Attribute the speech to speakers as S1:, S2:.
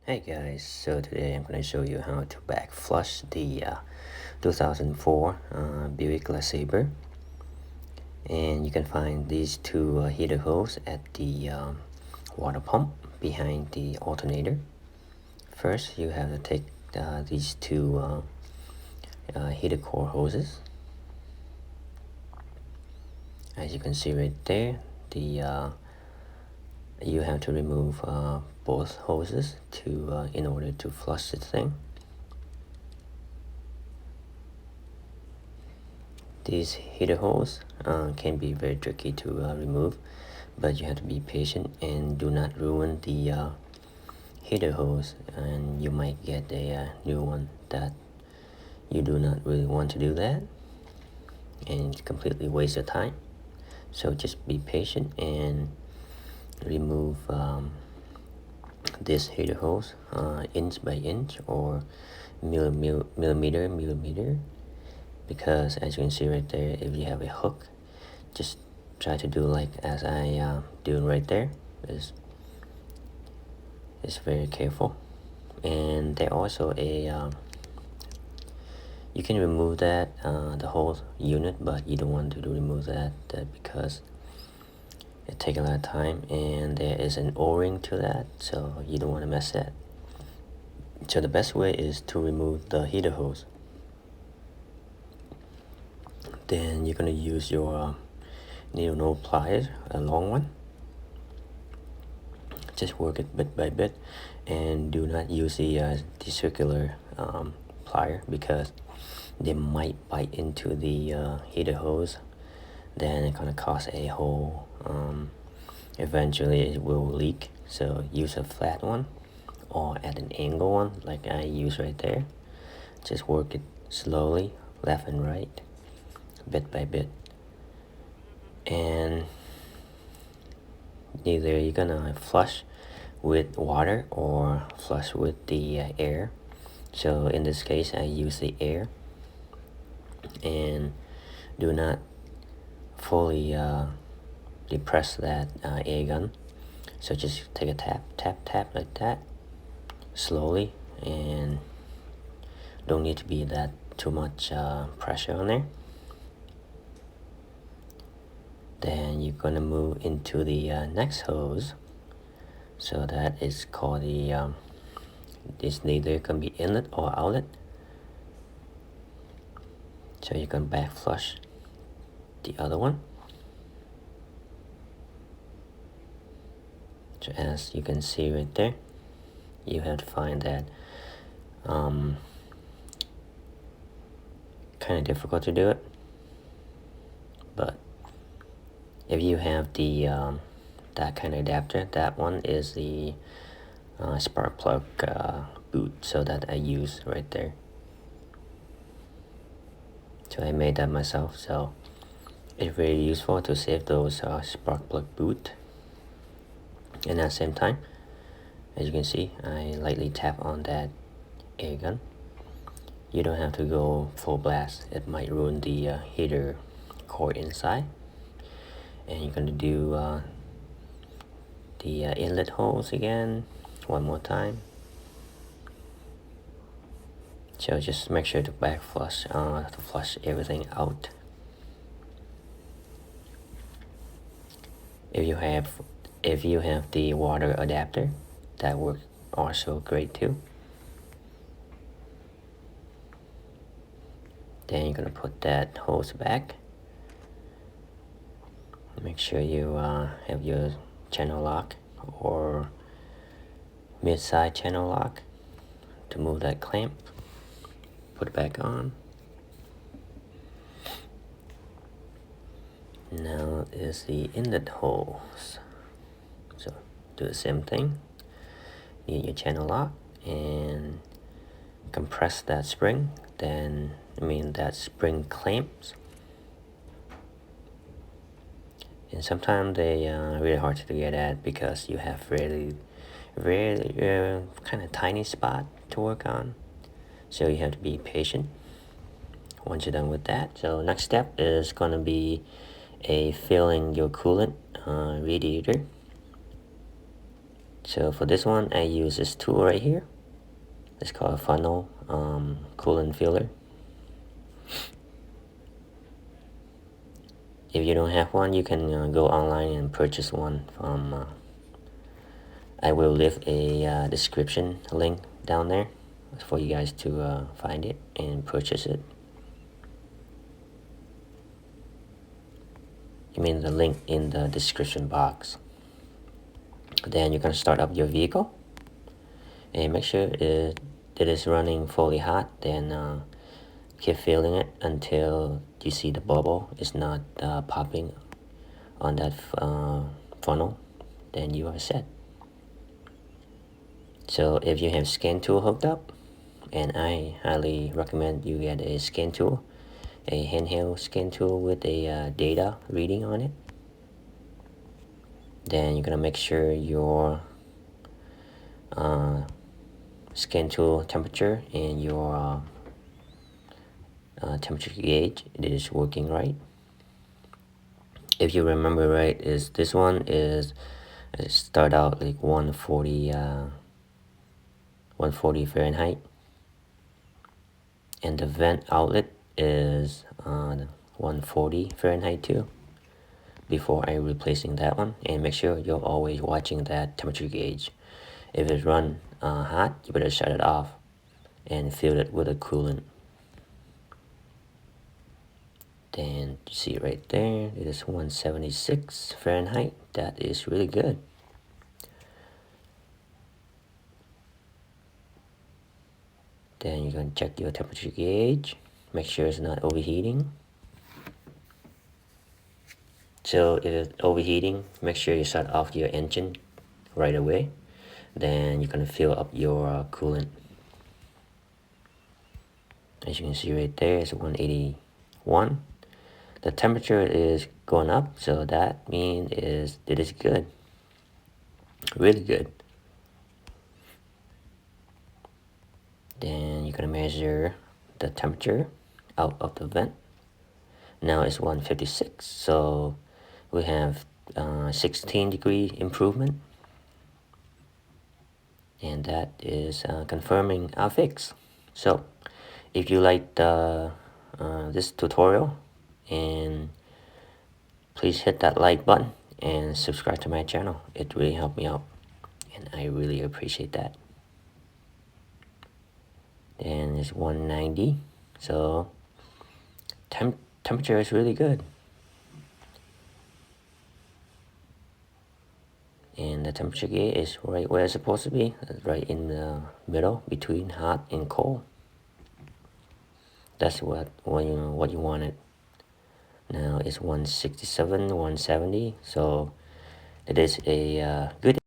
S1: Hey guys, so today I'm going to show you how to back flush the 2004 Buick LeSabre, and you can find these two heater hose at the water pump behind the alternator. First you have to take these two heater core hoses. As you can see right there, you have to remove both hoses in order to flush the thing. These heater holes can be very tricky to remove, but you have to be patient and do not ruin the heater hose, and you might get a new one that you do not really want to do that and completely waste your time. So just be patient and remove this heater hose inch by inch or millimeter, because as you can see right there, if you have a hook, just try to do like as I doing right there. Is very careful. And there also you can remove that the whole unit, but you don't want to remove that because it takes a lot of time, and there is an o-ring to that, so you don't want to mess that. So the best way is to remove the heater hose. Then you're going to use your needle nose pliers, a long one. Just work it bit by bit, and do not use the circular plier, because they might bite into the heater hose. Then it's gonna cause a hole. Eventually it will leak. So use a flat one or at an angle one like I use right there. Just work it slowly, left and right, bit by bit. And either you're gonna flush with water or flush with the air. So in this case I use the air, and do not fully depress that air gun. So just take a tap like that, slowly, and don't need to be that too much pressure on there. Then you're gonna move into the next hose. So that is called the this neither can be inlet or outlet. So you can back flush the other one. So as you can see right there, you have to find that kind of difficult to do it, but if you have the that kind of adapter, that one is the spark plug boot, so that I use right there. So I made that myself, so it's very useful to save those spark plug boot. And at the same time, as you can see, I lightly tap on that air gun. You don't have to go full blast, it might ruin the heater core inside. And you're going to do the inlet holes again one more time. So just make sure to back flush to flush everything out. If you have the water adapter, that works also great too. Then you're gonna put that hose back. Make sure you have your channel lock or mid-side channel lock to move that clamp. Put it back on. Now is the inlet holes. So do the same thing. Need your channel lock and compress that spring. That spring clamps. And sometimes they are really hard to get at because you have really kind of tiny spot to work on. So you have to be patient once you're done with that. So next step is going to be filling your coolant radiator. So for this one, I use this tool right here. It's called a funnel coolant filler. If you don't have one, you can go online and purchase one from I will leave a description link down there for you guys to find it and purchase it. You mean the link in the description box. Then you can start up your vehicle and make sure it is running fully hot. Then keep filling it until you see the bubble is not popping on that funnel. Then you are set. So if you have scan tool hooked up, and I highly recommend you get a scan tool, a handheld scan tool with a data reading on it, then you're gonna make sure your scan tool temperature and your temperature gauge is working right. If you remember right, is this one is start out like 140 Fahrenheit, and the vent outlet is 140 Fahrenheit too, before I replacing that one. And make sure you're always watching that temperature gauge. If it run hot, you better shut it off and fill it with a coolant. Then you see right there, it is 176 Fahrenheit. That is really good. Then you're gonna check your temperature gauge, make sure it's not overheating. So if it's overheating, make sure you shut off your engine right away. Then you're gonna fill up your coolant. As you can see right there, it's 181. The temperature is going up, so that means it is good, really good. Then you're gonna measure the temperature out of the vent. Now it's 156, so we have 16-degree improvement, and that is confirming our fix. So if you liked this tutorial, and please hit that like button and subscribe to my channel. It really helped me out, and I really appreciate that. And it's 190, so temperature is really good. And the temperature gauge is right where it's supposed to be, right in the middle between hot and cold. That's what you wanted. Now it's 167, 170, so it is a good